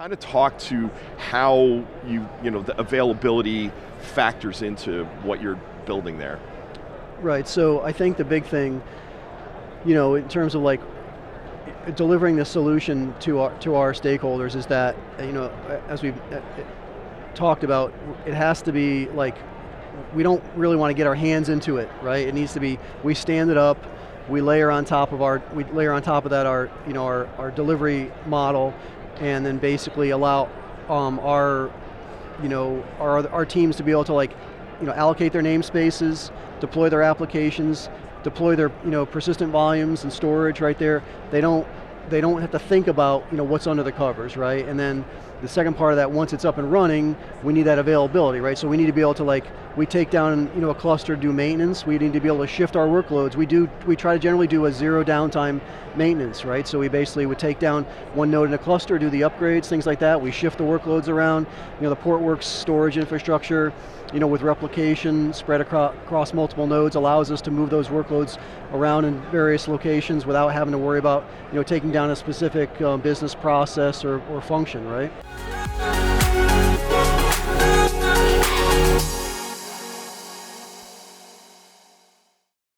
kind of talk to how the availability factors into what you're building there. Right, so I think the big thing, in terms of like delivering the solution to our stakeholders is that, as we've talked about, it has to be like, we don't really want to get our hands into it, right? It needs to be, we stand it up, we layer on top of that our delivery model, and then basically allow our teams to be able to allocate their namespaces, deploy their applications, deploy their persistent volumes and storage right there. They don't have to think about what's under the covers, right? And then the second part of that, once it's up and running, we need that availability, right? So we need to be able to we take down a cluster to do maintenance. We need to be able to shift our workloads. We try to generally do a zero downtime maintenance, right? So we basically would take down one node in a cluster, do the upgrades, things like that. We shift the workloads around. The Portworx storage infrastructure, with replication spread across multiple nodes, allows us to move those workloads around in various locations without having to worry about taking down a specific business process or function, right?